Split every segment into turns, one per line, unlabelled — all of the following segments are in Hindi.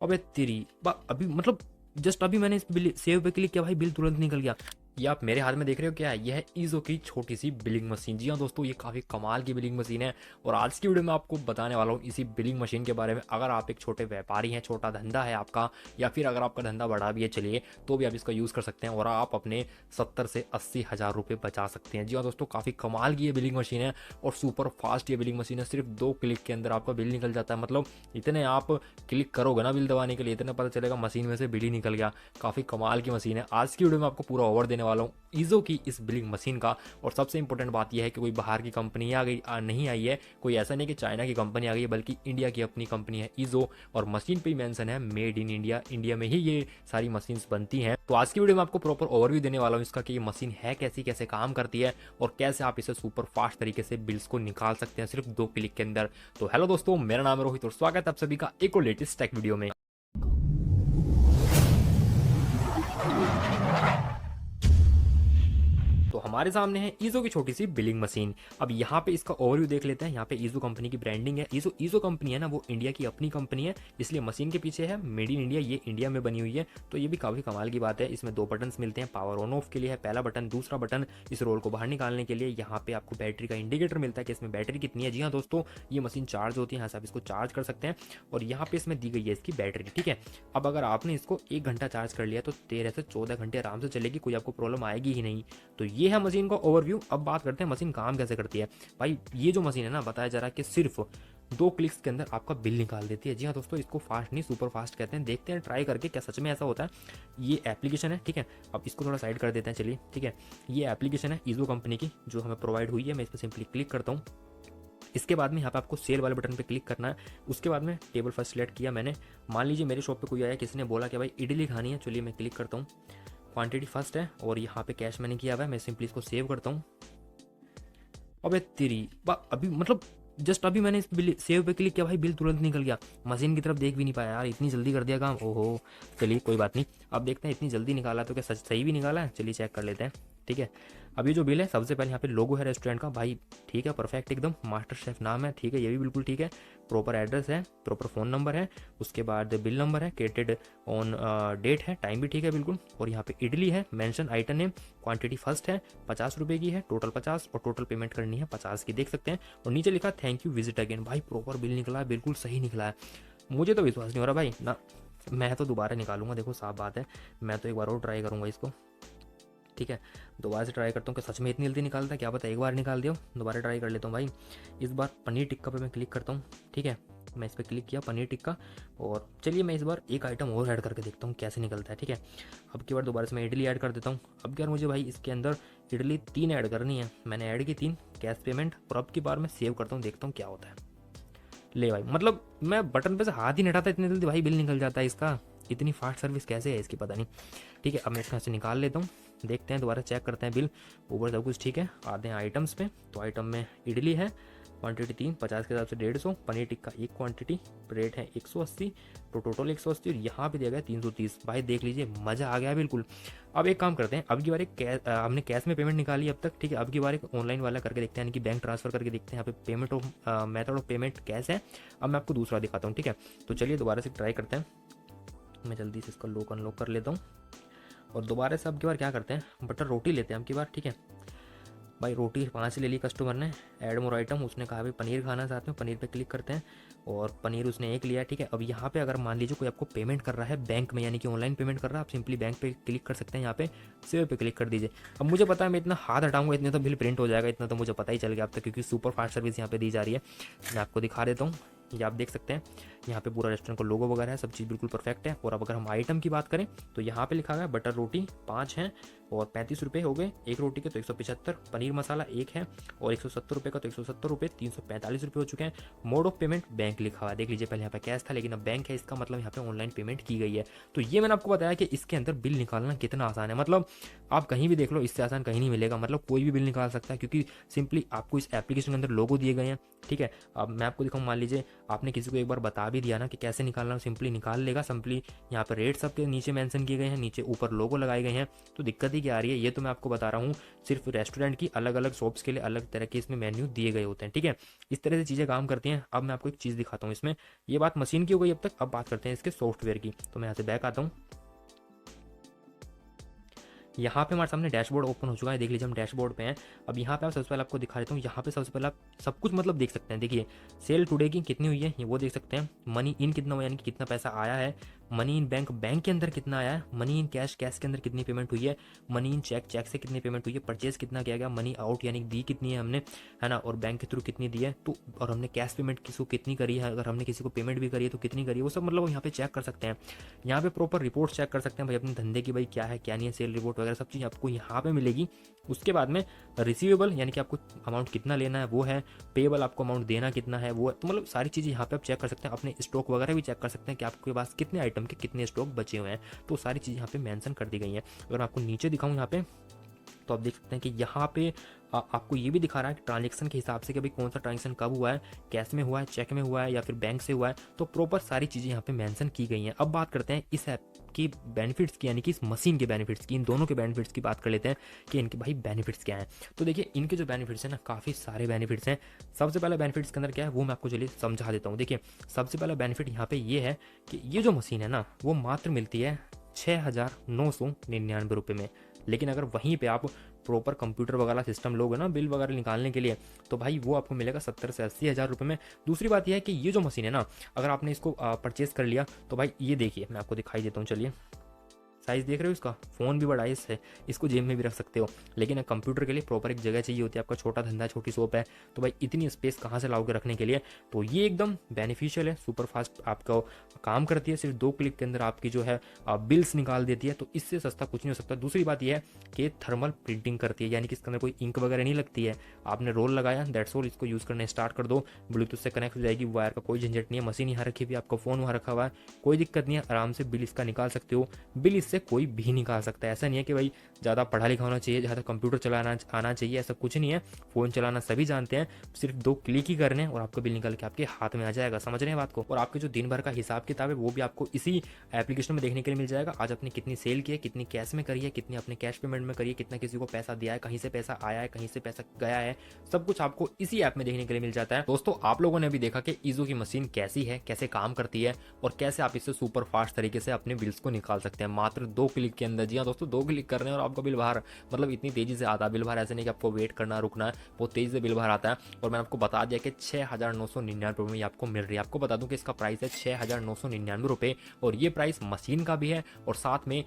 अबे तेरी अभी मतलब जस्ट अभी मैंने इस बिल सेव पे क्लिक किया भाई, बिल तुरंत निकल गया। ये आप मेरे हाथ में देख रहे हो क्या है? यह है ईज़ो की छोटी सी बिलिंग मशीन। जी हाँ दोस्तों, ये काफ़ी कमाल की बिलिंग मशीन है और आज की वीडियो में आपको बताने वाला हूँ इसी बिलिंग मशीन के बारे में। अगर आप एक छोटे व्यापारी हैं, छोटा धंधा है आपका, या फिर अगर आपका धंधा बड़ा भी है चलिए, तो भी आप इसका यूज़ कर सकते हैं और आप अपने 70 से 80 हज़ार रुपये बचा सकते हैं। जी हाँ दोस्तों, काफ़ी कमाल की ये बिलिंग मशीन है और सुपर फास्ट ये बिलिंग मशीन है। सिर्फ 2 क्लिक के अंदर आपका बिल निकल जाता है। मतलब इतने आप क्लिक करोगे ना बिल दबाने के लिए, इतना पता चलेगा मशीन में से बिल ही निकल गया। काफ़ी कमाल की मशीन है। आज की वीडियो में आपको पूरा ओवर देने वाला हूँ ईज़ो की इस बिलिंग मशीन का। और सबसे इंपॉर्टेंट बात यह है कि कोई बाहर की कंपनी नहीं आई है, कोई ऐसा नहीं कि चाइना की कंपनी आ गई है, बल्कि इंडिया की अपनी कंपनी है ईज़ो। और मशीन पे ही मेंशन है मेड इन इंडिया, इंडिया में ही ये सारी मशीन्स बनती हैं। तो आज की वीडियो में आपको प्रॉपर ओवरव्यू देने वाला हूँ इसका कि ये मशीन है कैसी, कैसे काम करती है और कैसे आप इसे सुपर फास्ट तरीके से बिल्स को निकाल सकते हैं सिर्फ 2 क्लिक के अंदर। तो हेलो दोस्तों, मेरा नाम है रोहित और स्वागत है आप सभी का एक और लेटेस्ट टेक वीडियो में। तो हमारे सामने है ईज़ो की छोटी सी बिलिंग मशीन। अब यहाँ पे इसका ओवरव्यू देख लेते हैं। यहाँ पे ईज़ो कंपनी की ब्रांडिंग है। ईज़ो ईज़ो कंपनी है ना, वो इंडिया की अपनी कंपनी है, इसलिए मशीन के पीछे है मेड इन इंडिया, ये इंडिया में बनी हुई है। तो ये भी काफ़ी कमाल की बात है। इसमें 2 बटन्स मिलते हैं, पावर ऑन ऑफ के लिए है पहला बटन, दूसरा बटन इस रोल को बाहर निकालने के लिए। यहाँ पे आपको बैटरी का इंडिकेटर मिलता है कि इसमें बैटरी कितनी है। जी हाँ दोस्तों, ये मशीन चार्ज होती है, यहाँ से आप इसको चार्ज कर सकते हैं और यहाँ पे इसमें दी गई है इसकी बैटरी। ठीक है, अब अगर आपने इसको 1 घंटा चार्ज कर लिया तो 13 से 14 घंटे आराम से चलेगी, कोई आपको प्रॉब्लम आएगी ही नहीं। तो ये है मशीन का ओवरव्यू। अब बात करते हैं मशीन काम कैसे करती है। भाई ये जो मशीन है ना, बताया जा रहा है कि सिर्फ 2 क्लिक्स के अंदर आपका बिल निकाल देती है। जी हाँ दोस्तों, इसको फास्ट नहीं सुपर फास्ट कहते हैं। देखते हैं ट्राई करके क्या सच में ऐसा होता है। ये एप्लीकेशन है, ठीक है। अब इसको थोड़ा साइड कर देते हैं चलिए, ठीक है। ये एप्लीकेशन है ईज़ो कंपनी की जो हमें प्रोवाइड हुई है। मैं इस पर सिंपली क्लिक करता हूँ। इसके बाद में यहाँ पे आपको सेल वाले बटन पे क्लिक करना है। उसके बाद में टेबल फर्स्ट सिलेक्ट किया मैंने। मान लीजिए मेरे शॉप पे कोई आया, किसी ने बोला कि भाई इडली खानी है, चलिए मैं क्लिक करता हूँ। क्वांटिटी फर्स्ट है और यहाँ पे कैश मैंने किया हुआ है, मैं सिंपली इसको सेव करता हूँ। अबे तेरी अभी मतलब जस्ट अभी मैंने इस बिल सेव पे क्लिक किया भाई, बिल तुरंत निकल गया। मशीन की तरफ देख भी नहीं पाया यार, इतनी जल्दी कर दिया काम। ओहो, चलिए कोई बात नहीं। अब देखते हैं इतनी जल्दी निकाला तो क्या सच सही भी निकाला है, चलिए चेक कर लेते हैं। ठीक है, अभी जो बिल है सबसे पहले यहाँ पे लोगो है रेस्टोरेंट का भाई, ठीक है परफेक्ट एकदम। मास्टर शेफ नाम है, ठीक है, ये भी बिल्कुल ठीक है। प्रॉपर एड्रेस है, प्रॉपर फ़ोन नंबर है, उसके बाद बिल नंबर है, क्रिएटेड ऑन डेट है, टाइम भी ठीक है बिल्कुल। और यहाँ पे इडली है, mention item name, quantity first है, 50 रुपये की है, टोटल 50 और टोटल पेमेंट करनी है 50 की, देख सकते हैं। और नीचे लिखा थैंक यू विजिट अगेन। भाई प्रॉपर बिल निकला है, बिल्कुल सही निकला है। मुझे तो विश्वास नहीं हो रहा भाई ना, मैं तो दोबारा निकालूंगा, देखो साफ बात है। मैं तो एक बार और ट्राई करूंगा इसको, ठीक है। दोबारा से ट्राई करता हूँ कि सच में इतनी जल्दी निकालता है, क्या पता एक बार निकाल दिया। दोबारा ट्राई कर लेता हूँ भाई। इस बार पनीर टिक्का पे मैं क्लिक करता हूँ, ठीक है। मैं इस पर क्लिक किया पनीर टिक्का और चलिए मैं इस बार एक आइटम और ऐड करके देखता हूँ कैसे निकलता है, ठीक है। अब की बार दोबारा से मैं इडली ऐड कर देता हूँ। अब की बार मुझे भाई इसके अंदर इडली 3 ऐड करनी है, मैंने ऐड की 3, कैश पेमेंट। और अब की बार मैं सेव करता हूँ, देखता हूँ क्या होता है। ले भाई, मतलब मैं बटन पे से हाथ ही नहीं हटाता, इतनी जल्दी भाई बिल निकल जाता है इसका। इतनी फास्ट सर्विस कैसे है इसकी, पता नहीं। ठीक है, अब मैं इसको यहाँ से निकाल लेता हूँ, देखते हैं दोबारा चेक करते हैं बिल। ऊपर सब कुछ ठीक है, आते हैं आइटम्स पे। तो आइटम में इडली है, क्वांटिटी 3, 50 के हिसाब से 150, पनीर टिक्का 1 क्वांटिटी, रेट है 180, तो टोटल 180 और यहाँ पे दिया गया 330। भाई देख लीजिए, मज़ा आ गया बिल्कुल। अब एक काम करते हैं, अब की बार हमने कैश में पेमेंट निकाली अब तक, ठीक है। अब की बार एक ऑनलाइन वाला करके देखते हैं, यानी कि बैंक ट्रांसफर करके देखते हैं। यहाँ पे payment of method of payment cash है। अब मैं आपको दूसरा दिखाता हूँ, ठीक है। तो चलिए दोबारा से ट्राई करते हैं। मैं जल्दी से इसको लॉक अनलॉक कर लेता हूँ और दोबारा से अब की बार क्या करते हैं, बटर रोटी लेते हैं अब की बार, ठीक है। भाई रोटी 5 ले ली कस्टमर ने, ऐड मोर आइटम, उसने कहा भाई पनीर खाना साथ में, पनीर पे क्लिक करते हैं और पनीर उसने 1 लिया, ठीक है। अब यहाँ पे अगर मान लीजिए कोई आपको पेमेंट कर रहा है बैंक में, यानी कि ऑनलाइन पेमेंट कर रहा है, आप सिंपली बैंक पे क्लिक कर सकते हैं, यहाँ पे सेव पे क्लिक कर दीजिए। अब मुझे पता है मैं इतना हाथ हटाऊंगा इतने तो बिल प्रिंट हो जाएगा, इतना तो मुझे पता ही चल गया अब तक, क्योंकि सुपर फास्ट सर्विस यहाँ पे दी जा रही है। मैं आपको दिखा देता हूँ, ये आप देख सकते हैं यहाँ पे पूरा रेस्टोरेंट का लोगो वगैरह है, सब चीज़ बिल्कुल परफेक्ट है। और अब अगर हम आइटम की बात करें तो यहाँ पे लिखा गया बटर रोटी 5 हैं और 35 रुपये हो गए एक रोटी के, तो 175। पनीर मसाला 1 है और 170 रुपये का, तो 170 रुपये, 345 रुपये हो चुके हैं। मोड ऑफ पेमेंट बैंक लिखा हुआ है, देख लीजिए पहले यहाँ पे कैश था लेकिन अब बैंक है, इसका मतलब यहाँ पे ऑनलाइन पेमेंट की गई है। तो ये मैंने आपको बताया कि इसके अंदर बिल निकालना कितना आसान है। मतलब आप कहीं भी देख लो, इससे आसान कहीं नहीं मिलेगा। मतलब कोई भी बिल निकाल सकता है, क्योंकि सिंपली आपको इस एप्लीकेशन के अंदर लोगो दिए गए हैं, ठीक है। अब मैं आपको दिखाऊँ, मान लीजिए आपने किसी को एक बार बता भी दिया ना कि कैसे निकालना, सिंपली निकाल लेगा। सिंपली यहाँ पर रेट सबके नीचे मेंशन किए गए हैं, नीचे ऊपर लोगो लगाए गए हैं, तो दिक्कत ही वैरायटी क्या आ रही है ये तो मैं आपको बता रहा हूँ। सिर्फ रेस्टोरेंट की अलग अलग शॉप्स के लिए अलग तरह के इसमें मेन्यू दिए गए होते हैं, ठीक है। इस तरह से चीज़ें काम करती हैं। अब मैं आपको एक चीज़ दिखाता हूँ इसमें। ये बात मशीन की हो गई अब तक, अब बात करते हैं इसके सॉफ्टवेयर की। तो मैं यहाँ से बैक आता हूँ। यहाँ पे हमारे सामने डैशबोर्ड ओपन हो चुका है, देख लीजिए हम डैशबोर्ड पे हैं। अब यहाँ पे आप सबसे पहले आपको दिखा देता हूँ, यहाँ पे सबसे पहले आप सब कुछ मतलब देख सकते हैं। देखिए सेल टुडे की कितनी हुई है ये वो देख सकते हैं, मनी इन कितना हुआ यानी कि कितना पैसा आया है, मनी इन बैंक बैंक के अंदर कितना आया है, मनी इन कैश कैश के अंदर कितनी पेमेंट हुई है, मनी इन चेक चेक से कितनी पेमेंट हुई है, परचेज कितना किया गया, मनी आउट यानी दी कितनी है हमने, है ना, और बैंक के थ्रू कितनी दी है, तो और हमने कैश पेमेंट किसी को कितनी करी है, अगर हमने किसी को पेमेंट भी करी है तो कितनी करी है, वो सब मतलब यहाँ पे चेक कर सकते हैं। यहाँ पे प्रॉपर रिपोर्ट चेक कर सकते हैं भाई अपने धंधे की, भाई क्या है क्या नहीं है, सेल रिपोर्ट वगैरह सब चीज़ आपको यहाँ पे मिलेगी। उसके बाद में रिसीवेबल यानी कि आपको अमाउंट कितना लेना है वो है, पेबल आपको अमाउंट देना कितना है वो है, तो मतलब सारी चीज़ें यहाँ पे आप चेक कर सकते हैं। अपने स्टॉक वगैरह भी चेक कर सकते हैं कि आपके पास कितने आइटम के कितने स्टॉक बचे हुए हैं, तो सारी चीज़ यहाँ पे मेंशन कर दी गई हैं। अगर मैं आपको नीचे दिखाऊं यहाँ पे तो आप देख सकते हैं कि यहाँ पे आपको ये भी दिखा रहा है कि ट्रांजेक्शन के हिसाब से कि भाई कौन सा ट्रांजेक्शन कब हुआ है, कैश में हुआ है, चेक में हुआ है या फिर बैंक से हुआ है, तो प्रॉपर सारी चीज़ें यहाँ पे मेंशन की गई हैं। अब बात करते हैं इस ऐप की बेनिफिट्स की, यानी कि इस मशीन के बेनिफिट्स की, इन दोनों के बेनिफिट्स की बात कर लेते हैं कि इनके भाई बेनिफिट्स क्या हैं। तो देखिए इनके जो बेनिफिट्स हैं ना, काफ़ी सारे बेनिफिट्स हैं। सबसे पहला बेनिफिट्स के अंदर क्या है वो मैं आपको चलिए समझा देता हूँ। देखिए सबसे पहला बेनिफिट यहाँ पे ये है कि ये जो मशीन है ना वो मात्र मिलती है 6,999 रुपये में। लेकिन अगर वहीं पे आप प्रॉपर कंप्यूटर वगैरह सिस्टम लोगे ना बिल वगैरह निकालने के लिए, तो भाई वो आपको मिलेगा 70 से 80 हज़ार रुपये में। दूसरी बात यह है कि ये जो मशीन है ना, अगर आपने इसको परचेज कर लिया तो भाई ये देखिए मैं आपको दिखाई देता हूँ, चलिए साइज़ देख रहे हो इसका, फ़ोन भी बड़ा है इससे, इसको जेब में भी रख सकते हो। लेकिन कंप्यूटर के लिए प्रॉपर एक जगह चाहिए होती है, आपका छोटा धंधा है, छोटी शॉप है, तो भाई इतनी स्पेस कहाँ से लाओगे रखने के लिए। तो ये एकदम बेनिफिशियल है, सुपर फास्ट आपका काम करती है, सिर्फ 2 क्लिक के अंदर आपकी जो है बिल्स निकाल देती है, तो इससे सस्ता कुछ नहीं हो सकता। दूसरी बात यह है कि थर्मल प्रिंटिंग करती है, यानी कि इसके अंदर कोई इंक वगैरह नहीं लगती है, आपने रोल लगाया दैट्स ऑल, इसको यूज़ करने स्टार्ट कर दो, ब्लूटूथ से कनेक्ट हो जाएगी, वायर का कोई झंझट नहीं है, मशीन यहाँ रखी हुई, आपका फ़ोन वहाँ रखा हुआ है, कोई दिक्कत नहीं है, आराम से बिल इसका निकाल सकते हो। बिल इससे कोई भी निकाल सकता है, ऐसा नहीं है कि भाई ज़्यादा पढ़ा लिखा होना चाहिए, ज़्यादा कंप्यूटर चलाना आना चाहिए, ऐसा कुछ नहीं है। फ़ोन चलाना सभी जानते हैं, सिर्फ 2 क्लिक ही करने और आपका बिल निकल के आपके हाथ में आ जाएगा, समझ रहे हैं बात को। और आपके जो दिन भर का हिसाब किताब है वो भी आपको इसी एप्लीकेशन में देखने के लिए मिल जाएगा। आज आपने कितनी सेल की है, कितनी कैश में करी है, कितनी आपने कैश पेमेंट में करी है, कितना किसी को पैसा दिया है, कहीं से पैसा आया है, कहीं से पैसा गया है, सब कुछ आपको इसी ऐप में देखने के लिए मिल जाता है। दोस्तों आप लोगों ने भी देखा कि ईजो की मशीन कैसी है, कैसे काम करती है और कैसे आप इससे सुपर फास्ट तरीके से अपने बिल्स को निकाल सकते हैं मात्र 2 क्लिक के अंदर। जी हाँ दोस्तों, 2 क्लिक कर रहे हैं और आपका बिल बाहर, मतलब इतनी तेजी से आता है बिल बाहर, ऐसे नहीं कि आपको वेट करना रुकना है, बहुत तेजी से बिल बाहर आता है। और मैंने आपको बता दिया कि 6,999 रुपये में आपको मिल रही है। आपको बता दूं कि इसका प्राइस है 6,999 रुपये, और ये प्राइस मशीन का भी है और साथ में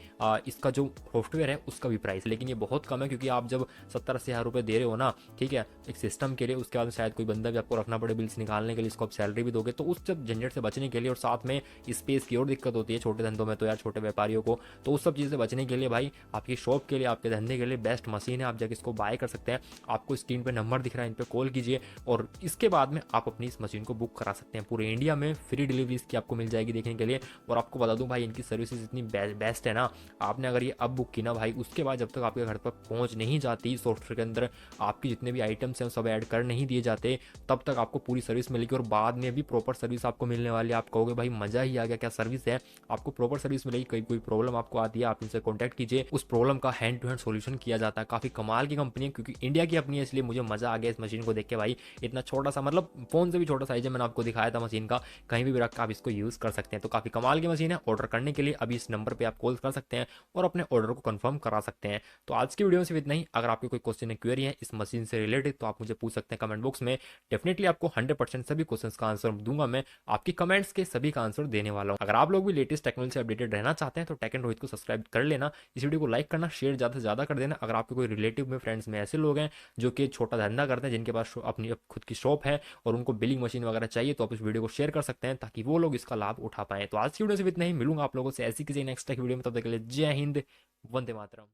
इसका जो सॉफ्टवेयर है उसका भी प्राइस। लेकिन ये बहुत कम है क्योंकि आप जब 70-80 हज़ार रुपये दे रहे हो ना, ठीक है, एक सिस्टम के लिए, उसके बाद शायद कोई बंदा भी आपको रखना पड़े बिल्स निकालने के लिए, इसको आप सैलरी भी दोगे, तो उस जब झंझट से बचने के लिए और साथ में स्पेस की और दिक्कत होती है छोटे धंधों में, तो यार छोटे व्यापारियों को, तो उस सब चीज़ से बचने के लिए भाई आपकी शॉप के लिए, आपके धंधे के लिए बेस्ट मशीन है। आप जाकर इसको बाय कर सकते हैं, आपको स्क्रीन पे नंबर दिख रहा है, इन पे कॉल कीजिए और इसके बाद में आप अपनी इस मशीन को बुक करा सकते हैं। पूरे इंडिया में फ्री डिलीवरी इसकी आपको मिल जाएगी देखने के लिए। और आपको बता दूं भाई इनकी सर्विसेज इतनी बेस्ट है ना, आपने अगर ये अब बुक की ना भाई, उसके बाद जब तक आपके घर पर पहुंच नहीं जाती, सॉफ्टवेयर के अंदर आपकी जितने भी आइटम्स हैं सब ऐड कर नहीं दिए जाते, तब तक आपको पूरी सर्विस मिलेगी और बाद में भी प्रॉपर सर्विस आपको मिलने वाली है। आप कहोगे भाई मजा ही आ गया, क्या सर्विस है, आपको प्रॉपर सर्विस मिलेगी। कोई प्रॉब्लम आपको आती है आप इनसे कॉन्टैक्ट कीजिए, उस प्रॉब्लम का हैंड टू हैंड सोल्यूशन किया जाता है। काफी कमाल की कंपनी है क्योंकि इंडिया की अपनी है, इसलिए मुझे मजा आ गया इस मशीन को देख के भाई। इतना छोटा सा, मतलब फोन से भी छोटा साइज है, मैंने आपको दिखाया था मशीन का, कहीं भी रख कर आप इसको यूज कर सकते हैं। तो काफी कमाल की मशीन है। ऑर्डर करने के लिए अभी इस नंबर पे आप कॉल कर सकते हैं और अपने ऑर्डर को कंफर्म करा सकते हैं। तो आज की वीडियो में सिर्फ इतना ही। अगर आपके कोई क्वेश्चन या क्वेरी है इस मशीन से रिलेटेड तो आप मुझे पूछ सकते हैं कमेंट बॉक्स में। डेफिनेटली आपको 100% सभी क्वेश्चन का आंसर दूंगा मैं, आपकी कमेंट्स के सभी का आंसर देने वाला हूं। अगर आप लोग भी लेटेस्ट टेक्नोलॉजी से अपडेटेड रहना चाहते हैं तो टेक एंड रोहित को सब्सक्राइब कर लेना, इस वीडियो को लाइक करना, शेयर ज़्यादा से ज़्यादा कर देना। अगर आपके कोई रिलेटिव में, फ्रेंड्स में ऐसे लोग हैं जो कि छोटा धंधा करते हैं, जिनके पास अपनी खुद की शॉप है और उनको बिलिंग मशीन वगैरह चाहिए, तो आप इस वीडियो को शेयर कर सकते हैं ताकि वो लोग इसका लाभ उठा पाएं। तो आज की वीडियो से इतना ही, मिलूंगा आप लोगों से ऐसी किसी नेक्स्ट वीडियो में, तब तक के लिए जय हिंद, वंदे मातरम।